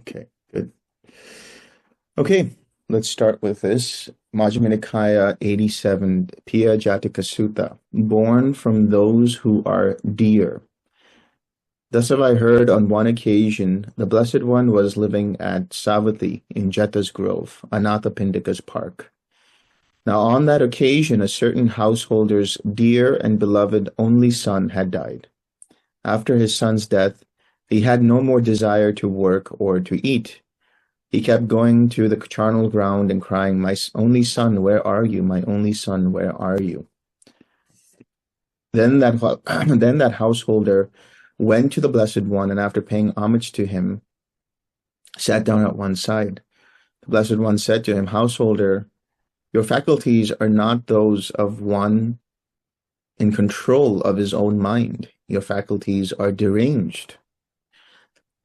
Okay, good. Okay, let's start with this. Majjhima Nikaya 87, Piyajātikasutta, born from those who are dear. Thus have I heard on one occasion, the Blessed One was living at Savatthi in Jeta's Grove, Anathapindika's park. Now on that occasion, a certain householder's dear and beloved only son had died. After his son's death, he had no more desire to work or to eat. He kept going to the charnel ground and crying, "My only son, where are you? My only son, where are you?" Then that householder went to the Blessed One, and after paying homage to him, sat down at one side. The Blessed One said to him, "Householder, your faculties are not those of one in control of his own mind. Your faculties are deranged."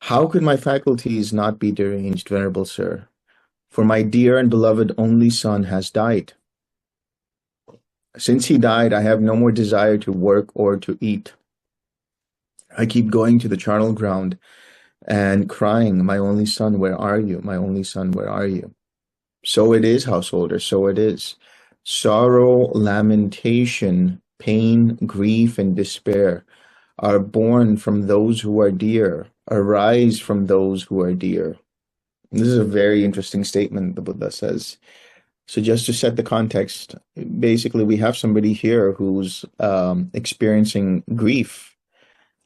"How could my faculties not be deranged, Venerable Sir? For my dear and beloved only son has died. Since he died, I have no more desire to work or to eat. I keep going to the charnel ground and crying, 'My only son, where are you? My only son, where are you?' So it is, householder, so it is. Sorrow, lamentation, pain, grief, and despair are born from those who are dear, arise from those who are dear." This is a very interesting statement the Buddha says. So just to set the context, basically we have somebody here who's experiencing grief,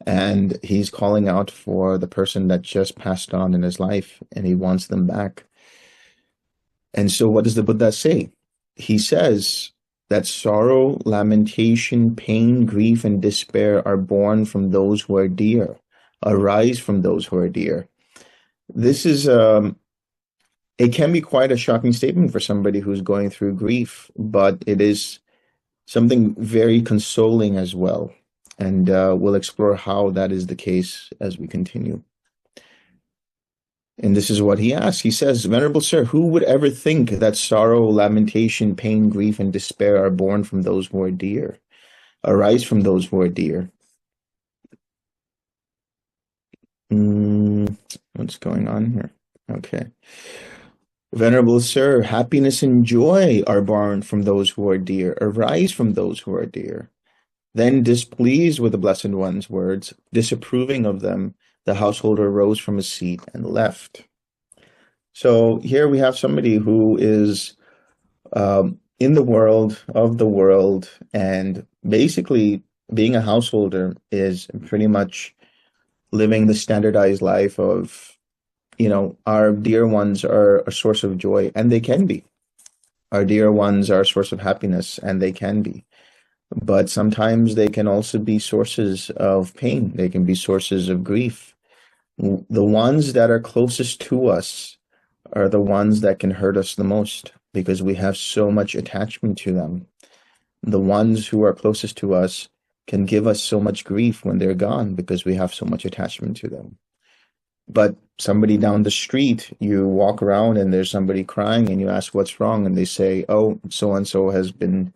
and he's calling out for the person that just passed on in his life, and he wants them back. And so what does the Buddha say? He says that sorrow, lamentation, pain, grief, and despair are born from those who are dear, arise from those who are dear. This is, it can be quite a shocking statement for somebody who's going through grief, but it is something very consoling as well. And we'll explore how that is the case as we continue. And this is what he asks. He says, "Venerable Sir, who would ever think that sorrow, lamentation, pain, grief, and despair are born from those who are dear, arise from those who are dear?" What's going on here? Okay. "Venerable Sir, happiness and joy are born from those who are dear, arise from those who are dear." Then, displeased with the Blessed One's words, disapproving of them, the householder rose from his seat and left. So here we have somebody who is in the world, of the world, and basically being a householder is pretty much living the standardized life of, our dear ones are a source of joy, and they can be. Our dear ones are a source of happiness, and they can be. But sometimes they can also be sources of pain. They can be sources of grief. The ones that are closest to us are the ones that can hurt us the most because we have so much attachment to them. The ones who are closest to us can give us so much grief when they're gone because we have so much attachment to them. But somebody down the street, you walk around and there's somebody crying and you ask what's wrong, and they say, "Oh, so-and-so has been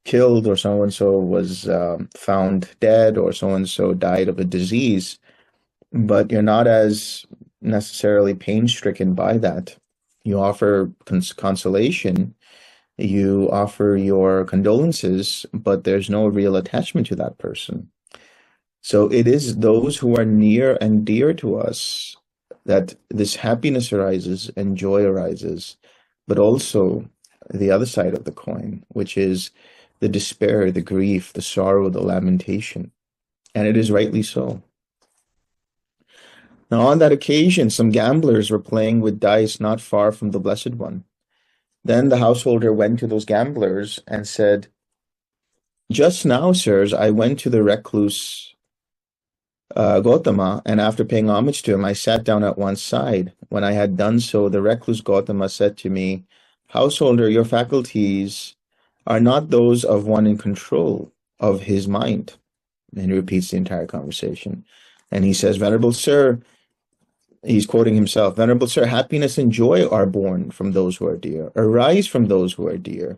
killed, or so-and-so was found dead, or so-and-so died of a disease." But you're not as necessarily pain-stricken by that. You offer consolation, you offer your condolences, but there's no real attachment to that person. So it is those who are near and dear to us that this happiness arises and joy arises, but also the other side of the coin, which is the despair, the grief, the sorrow, the lamentation. And it is rightly so. Now, on that occasion, some gamblers were playing with dice not far from the Blessed One. Then the householder went to those gamblers and said, "Just now, sirs, I went to the recluse Gautama, and after paying homage to him, I sat down at one side. When I had done so, the recluse Gautama said to me, 'Householder, your faculties are not those of one in control of his mind.'" And he repeats the entire conversation. And he says, "Venerable Sir," he's quoting himself, "Venerable Sir, happiness and joy are born from those who are dear, arise from those who are dear."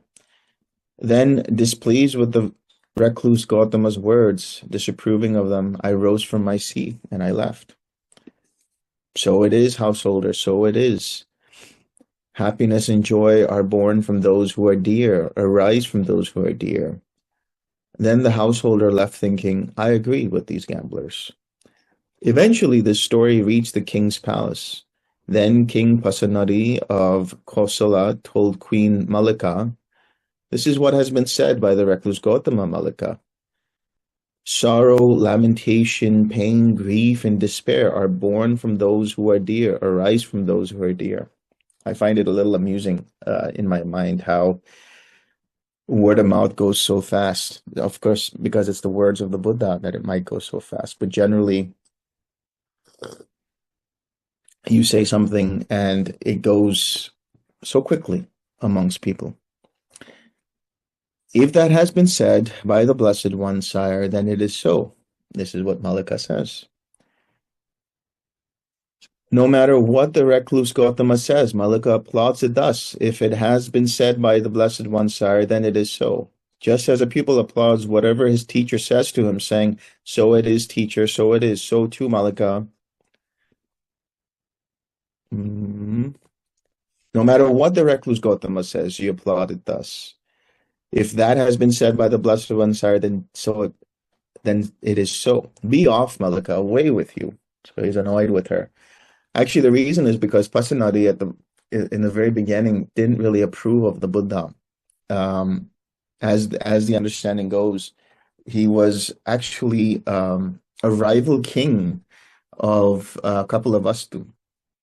Then, displeased with the recluse Gautama's words, disapproving of them, I rose from my seat and I left. So it is, householder, so it is. Happiness and joy are born from those who are dear, arise from those who are dear. Then the householder left thinking, I agree with these gamblers. Eventually, the story reached the king's palace. Then King Pasanadi of Kosala told Queen Malika, this is what has been said by the recluse Gautama, Malika. Sorrow, lamentation, pain, grief, and despair are born from those who are dear, arise from those who are dear. I find it a little amusing in my mind how word of mouth goes so fast. Of course, because it's the words of the Buddha that it might go so fast. But generally, you say something and it goes so quickly amongst people. If that has been said by the Blessed One, sire, then it is so. This is what Malika says. No matter what the recluse Gautama says, Malika applauds it thus. If it has been said by the Blessed One, sire, then it is so. Just as a pupil applauds whatever his teacher says to him, saying, so it is, teacher, so it is, so too, Malika. No matter what the recluse Gautama says, she applauded thus. If that has been said by the Blessed One, sire, then it is so. Be off, Malika, away with you. So he's annoyed with her. Actually, the reason is because Pasanadi in the very beginning didn't really approve of the Buddha. As the understanding goes, he was actually a rival king of Kapilavastu,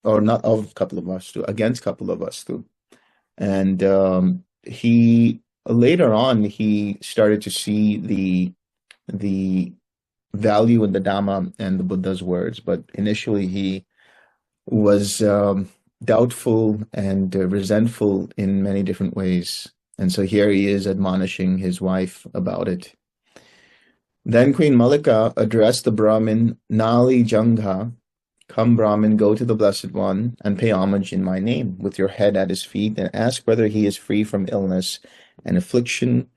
or not of Kapilavastu, against Kapilavastu. And he later on he started to see the value in the Dhamma and the Buddha's words, but initially he was doubtful and resentful in many different ways. And so here he is admonishing his wife about it. Then Queen Malika addressed the Brahmin, Nali Jangha, come Brahmin, go to the Blessed One and pay homage in my name with your head at his feet and ask whether he is free from illness and affliction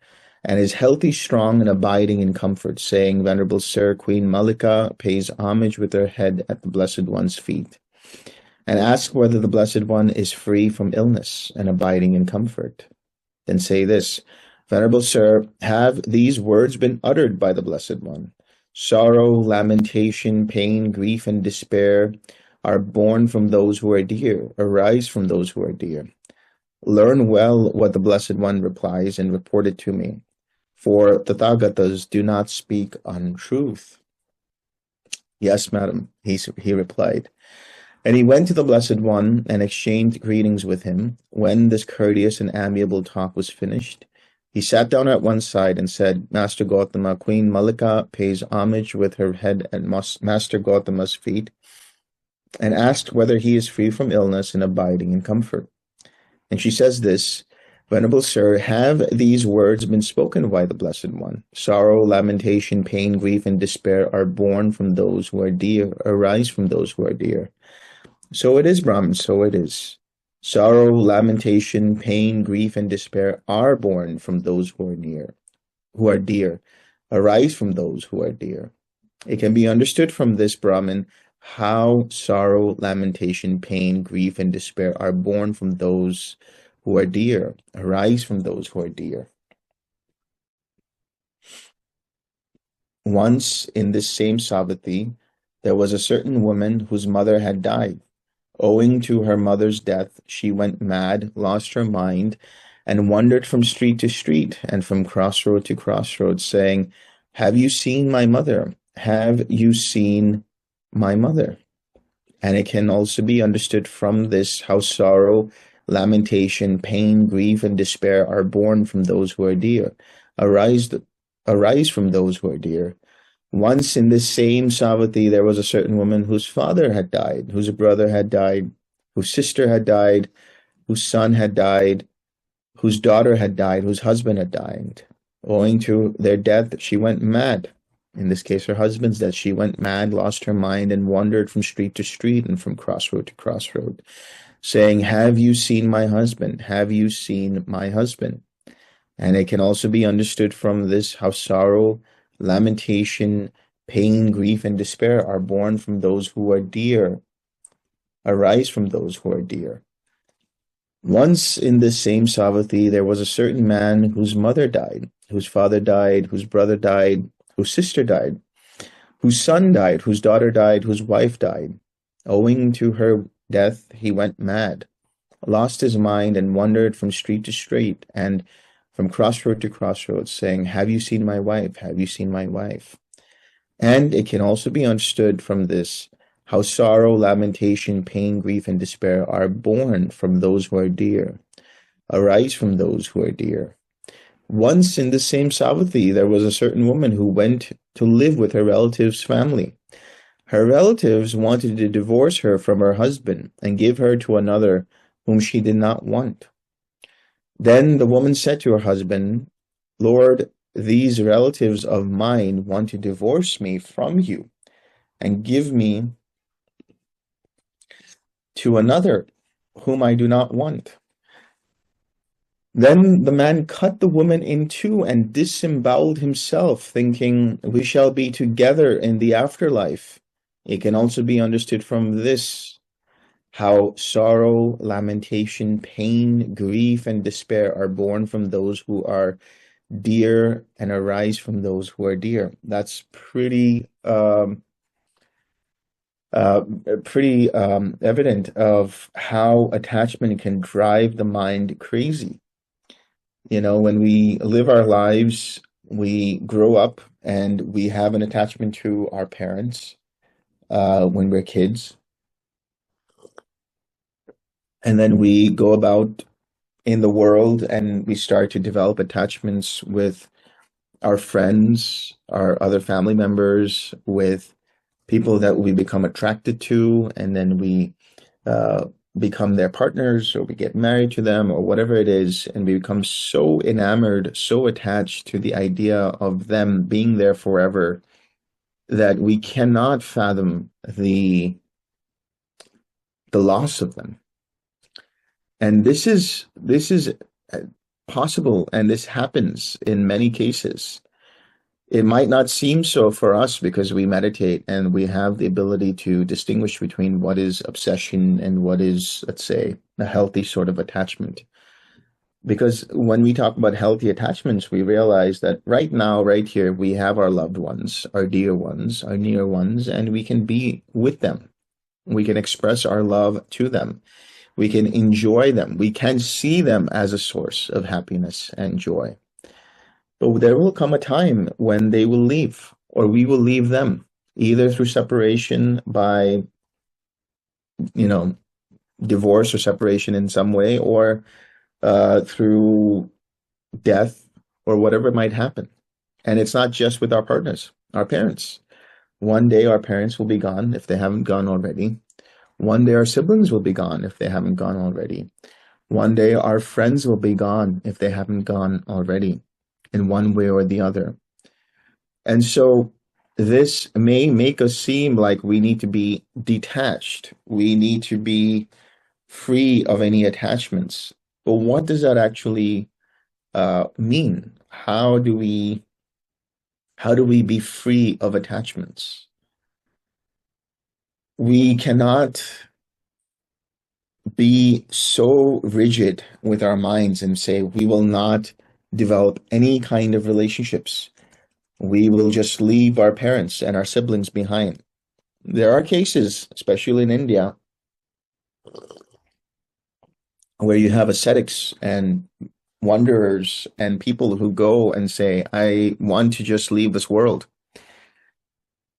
and is healthy, strong, and abiding in comfort, saying, Venerable Sir, Queen Malika pays homage with her head at the Blessed One's feet and ask whether the Blessed One is free from illness and abiding in comfort. Then say this, Venerable Sir, have these words been uttered by the Blessed One? Sorrow, lamentation, pain, grief, and despair are born from those who are dear, arise from those who are dear. Learn well what the Blessed One replies and report it to me, for Tathagatas do not speak untruth. Yes, madam, he replied. And he went to the Blessed One and exchanged greetings with him. When this courteous and amiable talk was finished, he sat down at one side and said, Master Gautama, Queen Malika pays homage with her head at Master Gautama's feet and asked whether he is free from illness and abiding in comfort. And she says this, Venerable Sir, have these words been spoken by the Blessed One? Sorrow, lamentation, pain, grief, and despair are born from those who are dear, arise from those who are dear. So it is, Brahman, so it is. Sorrow, lamentation, pain, grief, and despair are born from those who are dear, arise from those who are dear. It can be understood from this, Brahman, how sorrow, lamentation, pain, grief, and despair are born from those who are dear, arise from those who are dear. Once in this same Savatthi, there was a certain woman whose mother had died. Owing to her mother's death, she went mad, lost her mind, and wandered from street to street and from crossroad to crossroad, saying, Have you seen my mother? Have you seen my mother? And it can also be understood from this how sorrow, lamentation, pain, grief, and despair are born from those who are dear, arise from those who are dear. Once in this same Savatthi, there was a certain woman whose father had died, whose brother had died, whose sister had died, whose son had died, whose daughter had died, whose husband had died. Owing to their death, she went mad. In this case, her husband's death, she went mad, lost her mind, and wandered from street to street and from crossroad to crossroad, saying, Have you seen my husband? Have you seen my husband? And it can also be understood from this how sorrow, lamentation, pain, grief, and despair are born from those who are dear, arise from those who are dear. Once in this same Savatthi, there was a certain man whose mother died, whose father died, whose brother died, whose sister died, whose son died, whose daughter died, whose wife died. Owing to her death, he went mad, lost his mind, and wandered from street to street and from crossroad to crossroads, saying, "Have you seen my wife? Have you seen my wife?" And it can also be understood from this how sorrow, lamentation, pain, grief, and despair are born from those who are dear, arise from those who are dear. Once in the same Savatthi, there was a certain woman who went to live with her relative's family. Her relatives wanted to divorce her from her husband and give her to another whom she did not want. Then the woman said to her husband, "Lord, these relatives of mine want to divorce me from you and give me to another whom I do not want." Then the man cut the woman in two and disemboweled himself, thinking, "We shall be together in the afterlife." It can also be understood from this how sorrow, lamentation, pain, grief, and despair are born from those who are dear and arise from those who are dear. That's pretty evident of how attachment can drive the mind crazy. You know, when we live our lives, we grow up and we have an attachment to our parents when we're kids. And then we go about in the world and we start to develop attachments with our friends, our other family members, with people that we become attracted to, and then we become their partners, or we get married to them, or whatever it is, and we become so enamored, so attached to the idea of them being there forever that we cannot fathom the loss of them. And this is possible, and this happens in many cases. It might not seem so for us because we meditate and we have the ability to distinguish between what is obsession and what is, let's say, a healthy sort of attachment. Because when we talk about healthy attachments, we realize that right now, right here, we have our loved ones, our dear ones, our near ones, and we can be with them. We can express our love to them. We can enjoy them. We can see them as a source of happiness and joy. But there will come a time when they will leave, or we will leave them, either through separation by, divorce or separation in some way, or through death, or whatever might happen. And it's not just with our partners, our parents. One day our parents will be gone if they haven't gone already. One day our siblings will be gone if they haven't gone already. One day our friends will be gone if they haven't gone already, in one way or the other. And so this may make us seem like we need to be detached. We need to be free of any attachments. But what does that actually mean? How do we be free of attachments? We cannot be so rigid with our minds and say we will not develop any kind of relationships. We will just leave our parents and our siblings behind. There are cases, especially in India, where you have ascetics and wanderers and people who go and say, "I want to just leave this world."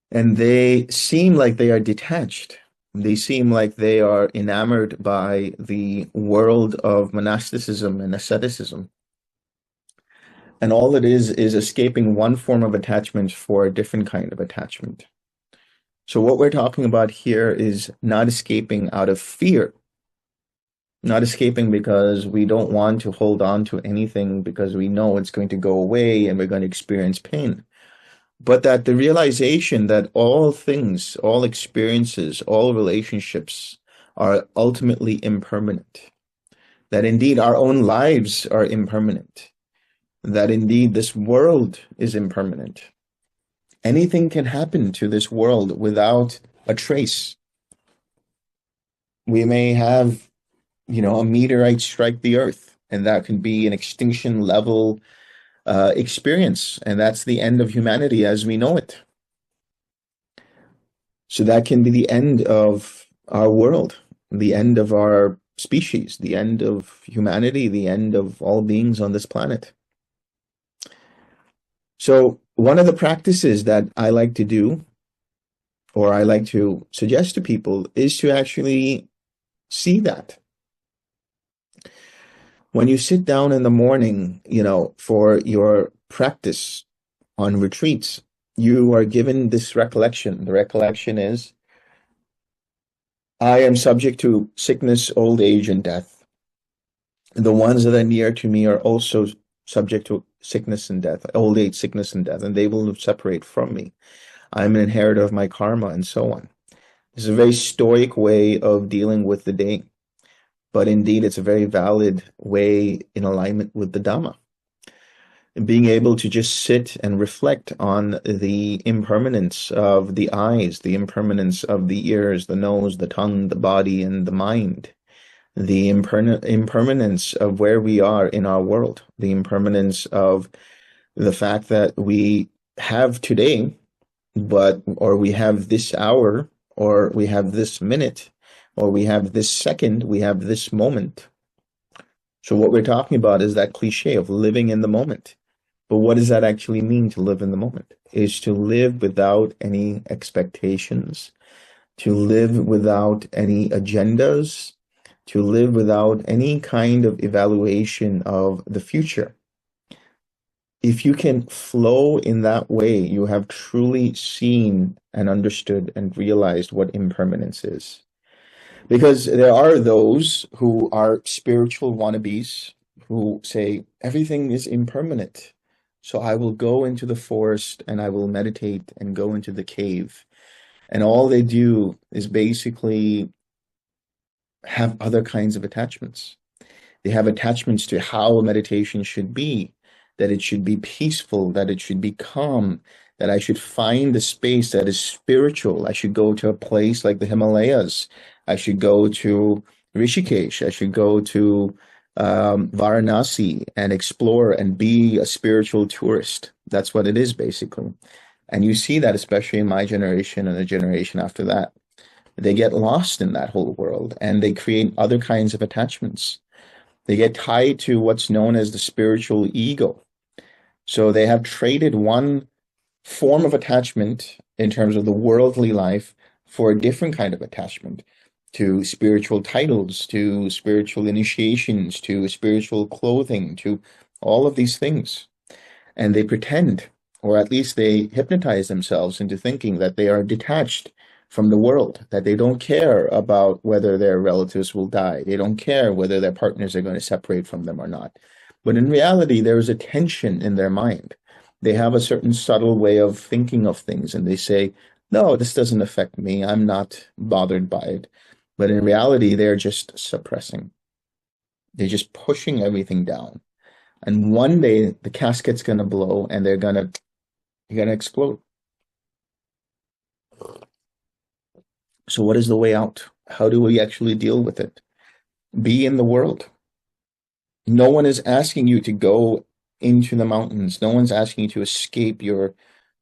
And they seem like they are detached. They seem like they are enamored by the world of monasticism and asceticism. And all it is escaping one form of attachment for a different kind of attachment. So what we're talking about here is not escaping out of fear, not escaping because we don't want to hold on to anything because we know it's going to go away and we're going to experience pain. But that the realization that all things, all experiences, all relationships are ultimately impermanent. That indeed our own lives are impermanent. That indeed this world is impermanent. Anything can happen to this world without a trace. we may have, a meteorite strike the earth, and that can be an extinction level experience, and that's the end of humanity as we know it. So that can be the end of our world, the end of our species, the end of humanity, the end of all beings on this planet. So one of the practices that I like to do, or I like to suggest to people, is to actually see that. When you sit down in the morning, for your practice on retreats, you are given this recollection. The recollection is, I am subject to sickness, old age, and death. The ones that are near to me are also subject to sickness and death, old age, sickness, and death, and they will separate from me. I'm an inheritor of my karma, and so on. It's a very stoic way of dealing with the day, but indeed it's a very valid way in alignment with the Dhamma. Being able to just sit and reflect on the impermanence of the eyes, the impermanence of the ears, the nose, the tongue, the body, and the mind, the impermanence of where we are in our world, the impermanence of the fact that we have today, or we have this hour, or we have this minute, or we have this second, we have this moment. So what we're talking about is that cliche of living in the moment. But what does that actually mean, to live in the moment? Is to live without any expectations, to live without any agendas, to live without any kind of evaluation of the future. If you can flow in that way, you have truly seen and understood and realized what impermanence is. Because there are those who are spiritual wannabes who say everything is impermanent. So I will go into the forest and I will meditate and go into the cave. And all they do is basically have other kinds of attachments. They have attachments to how a meditation should be, that it should be peaceful, that it should be calm, that I should find a space that is spiritual. I should go to a place like the Himalayas. I should go to Rishikesh. I should go to Varanasi and explore and be a spiritual tourist. That's what it is, basically. And you see that especially in my generation and the generation after that. They get lost in that whole world and they create other kinds of attachments. They get tied to what's known as the spiritual ego. So they have traded one form of attachment in terms of the worldly life for a different kind of attachment, to spiritual titles, to spiritual initiations, to spiritual clothing, to all of these things. And they pretend, or at least they hypnotize themselves into thinking that they are detached from the world, that they don't care about whether their relatives will die. They don't care whether their partners are going to separate from them or not. But in reality, there is a tension in their mind. They have a certain subtle way of thinking of things, and they say, no, this doesn't affect me. I'm not bothered by it. But in reality, they're just suppressing. They're just pushing everything down. And one day the casket's going to blow and they're going to explode. So what is the way out? How do we actually deal with it? Be in the world. No one is asking you to go into the mountains. No one's asking you to escape your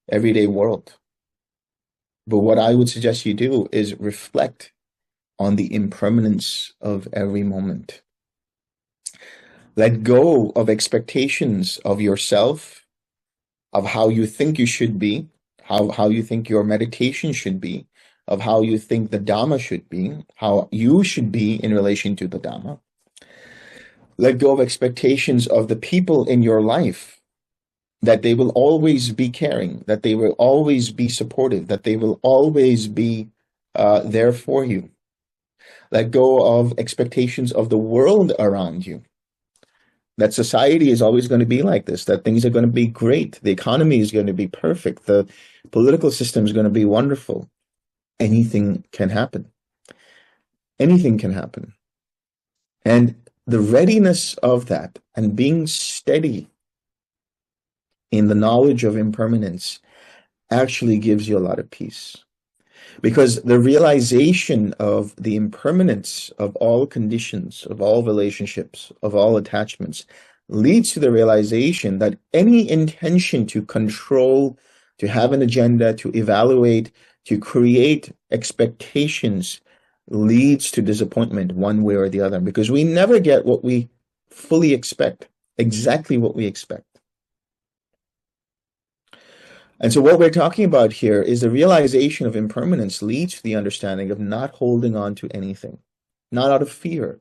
everyday world. But what I would suggest you do is reflect on the impermanence of every moment. Let go of expectations of yourself, of how you think you should be, how you think your meditation should be, of how you think the Dhamma should be, how you should be in relation to the Dhamma. Let go of expectations of the people in your life, that they will always be caring, that they will always be supportive, that they will always be there for you. Let go of expectations of the world around you, that society is always going to be like this, that things are going to be great, the economy is going to be perfect, the political system is going to be wonderful. Anything can happen. Anything can happen. And the readiness of that and being steady in the knowledge of impermanence actually gives you a lot of peace. Because the realization of the impermanence of all conditions, of all relationships, of all attachments, leads to the realization that any intention to control, to have an agenda, to evaluate, to create expectations leads to disappointment one way or the other, because we never get what we fully expect, exactly what we expect. And so what we're talking about here is the realization of impermanence leads to the understanding of not holding on to anything, not out of fear,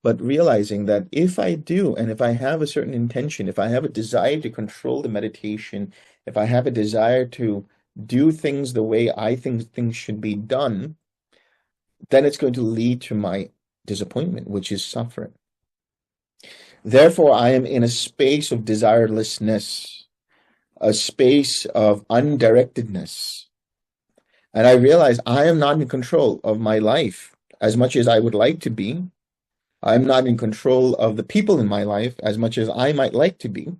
but realizing that if I do, and if I have a certain intention, if I have a desire to control the meditation, if I have a desire to do things the way I think things should be done, then it's going to lead to my disappointment, which is suffering. Therefore, I am in a space of desirelessness, a space of undirectedness. And I realize I am not in control of my life as much as I would like to be. I'm not in control of the people in my life as much as I might like to be.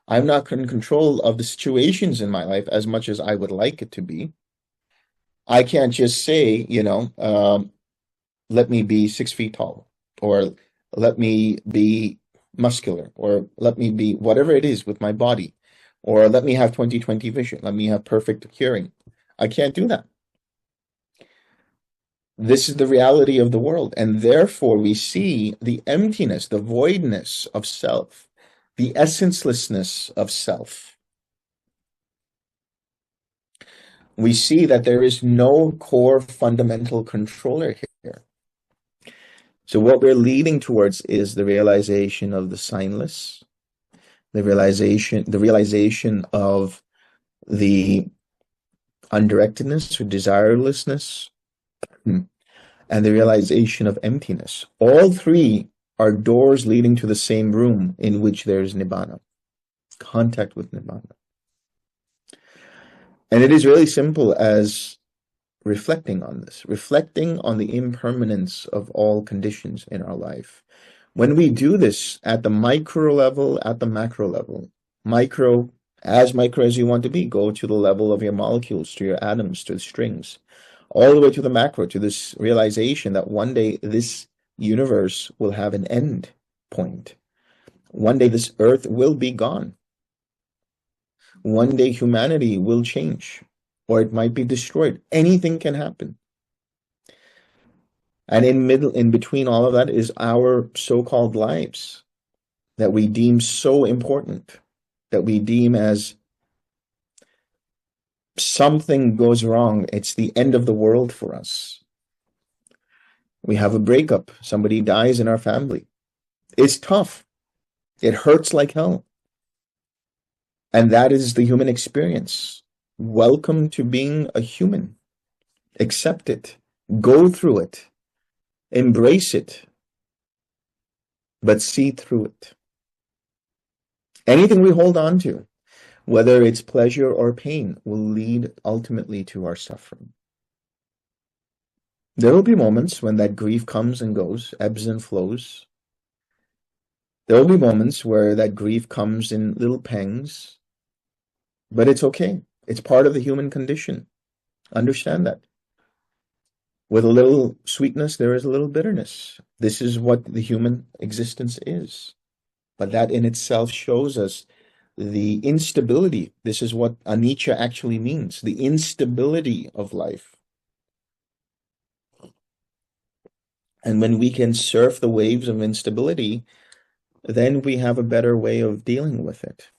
I'm not in control of the situations in my life as much as I would like it to be. I can't just say, let me be 6 feet tall, or let me be muscular, or let me be whatever it is with my body, or let me have 20/20 vision, let me have perfect hearing. I can't do that. This is the reality of the world, and therefore we see the emptiness, the voidness of self, the essencelessness of self. We see that there is no core fundamental controller here. So what we're leading towards is the realization of the signless, the realization of the undirectedness or desirelessness, and the realization of emptiness. All three are doors leading to the same room in which there is Nibbana, contact with Nibbana. And it is really simple as reflecting on this, reflecting on the impermanence of all conditions in our life. When we do this at the micro level, at the macro level, micro as you want to be, go to the level of your molecules, to your atoms, to the strings, all the way to the macro, to this realization that one day this universe will have an end point. One day this earth will be gone. One day humanity will change, or it might be destroyed. Anything can happen. And in between all of that is our so-called lives that we deem so important, that we deem as something goes wrong, it's the end of the world for us. We have a breakup, somebody dies in our family. It's tough. It hurts like hell. And that is the human experience. Welcome to being a human. Accept it. Go through it. Embrace it. But see through it. Anything we hold on to, whether it's pleasure or pain, will lead ultimately to our suffering. There will be moments when that grief comes and goes, ebbs and flows. There will be moments where that grief comes in little pangs, but it's okay. It's part of the human condition. Understand that. With a little sweetness, there is a little bitterness. This is what the human existence is. But that in itself shows us the instability. This is what anicca actually means, the instability of life. And when we can surf the waves of instability, then we have a better way of dealing with it.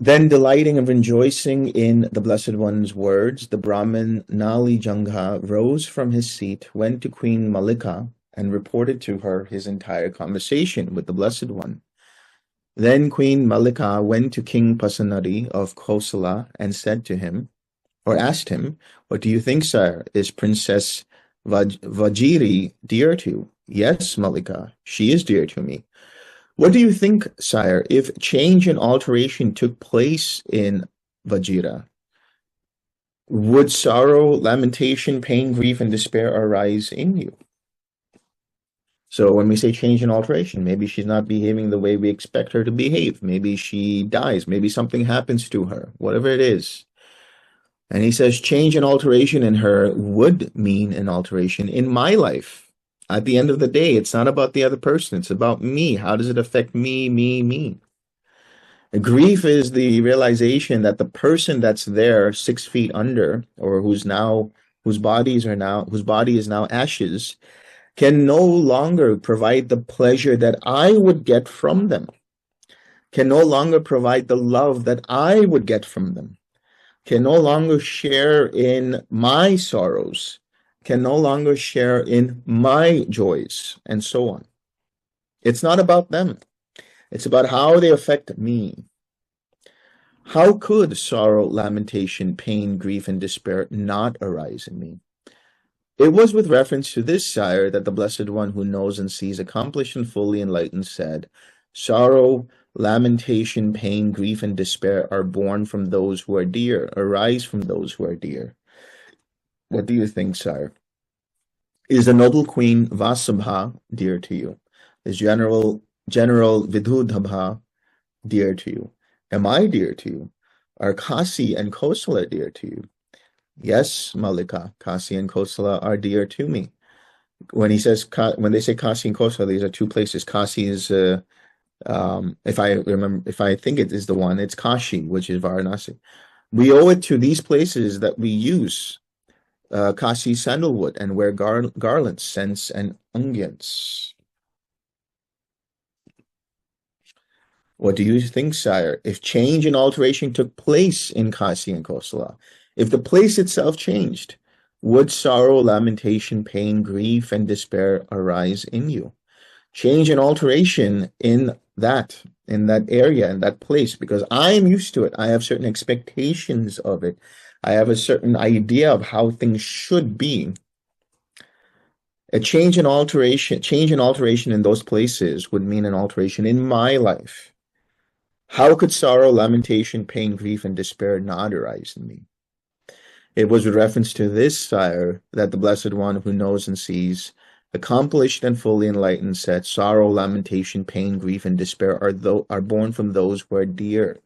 Then, delighting and rejoicing in the Blessed One's words, the Brahmin Nali Jangha rose from his seat, went to Queen Malika, and reported to her his entire conversation with the Blessed One. Then Queen Malika went to King Pasanadi of Kosala and said to him, or asked him, "What do you think, sire? Is Princess Vajiri dear to you?" "Yes, Malika, she is dear to me." "What do you think, sire, if change and alteration took place in Vajira? Would sorrow, lamentation, pain, grief, and despair arise in you?" So when we say change and alteration, maybe she's not behaving the way we expect her to behave. Maybe she dies. Maybe something happens to her, whatever it is. And he says change and alteration in her would mean an alteration in my life. At the end of the day, it's not about the other person. It's about me. How does it affect me, me, me? Grief is the realization that the person that's there 6 feet under, or whose body is now ashes, can no longer provide the pleasure that I would get from them, can no longer provide the love that I would get from them, can no longer share in my sorrows, can no longer share in my joys, and so on. It's not about them. It's about how they affect me. How could sorrow, lamentation, pain, grief, and despair not arise in me? It was with reference to this, sire, that the Blessed One who knows and sees, accomplished and fully enlightened, said, sorrow, lamentation, pain, grief, and despair are born from those who are dear, arise from those who are dear. What do you think, sire? Is the noble queen Vasubha dear to you? Is General Vidudhabha dear to you? Am I dear to you? Are Kasi and Kosala dear to you? Yes, Malika, Kasi and Kosala are dear to me. When they say Kasi and Kosala, these are two places. Kasi is, if I think it is the one, it's Kashi, which is Varanasi. We owe it to these places that we use Kasi sandalwood and wear garlands, scents, and unguents. What do you think, sire? If change and alteration took place in Kasi and Kosala, if the place itself changed, would sorrow, lamentation, pain, grief, and despair arise in you? Change and alteration in that area, in that place, because I'm used to it. I have certain expectations of it. I have a certain idea of how things should be. A change and alteration in those places would mean an alteration in my life. How could sorrow, lamentation, pain, grief, and despair not arise in me? It was with reference to this, sire, that the Blessed One who knows and sees, accomplished and fully enlightened, said, sorrow, lamentation, pain, grief, and despair are born from those who are dear,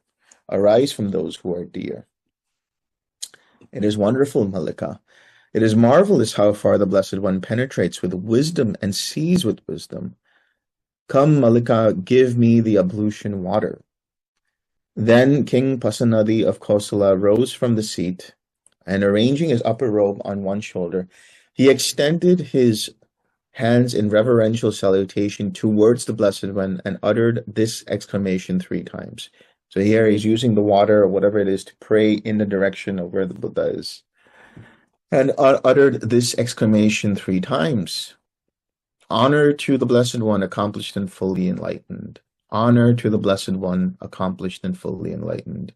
arise from those who are dear. It is wonderful, Malika. It is marvelous how far the Blessed One penetrates with wisdom and sees with wisdom. Come, Malika, give me the ablution water. Then King Pasanadi of Kosala rose from the seat, and arranging his upper robe on one shoulder, he extended his hands in reverential salutation towards the Blessed One and uttered this exclamation 3 times. So here he's using the water or whatever it is to pray in the direction of where the Buddha is. And uttered this exclamation 3 times. Honor to the Blessed One, accomplished and fully enlightened. Honor to the Blessed One, accomplished and fully enlightened.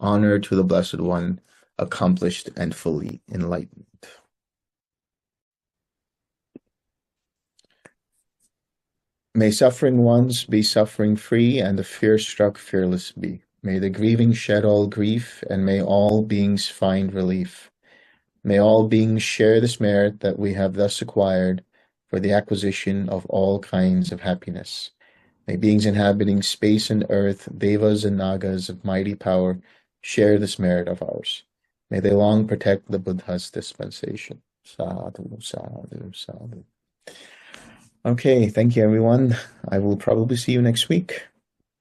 Honor to the Blessed One, accomplished and fully enlightened. May suffering ones be suffering-free, and the fear-struck fearless be. May the grieving shed all grief, and may all beings find relief. May all beings share this merit that we have thus acquired for the acquisition of all kinds of happiness. May beings inhabiting space and earth, devas and nagas of mighty power, share this merit of ours. May they long protect the Buddha's dispensation. Sadhu, sadhu, sadhu. Okay, thank you, everyone. I will probably see you next week.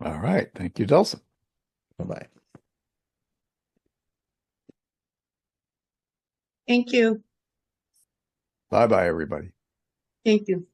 All right. Thank you, Delson. Bye-bye. Thank you. Bye-bye, everybody. Thank you.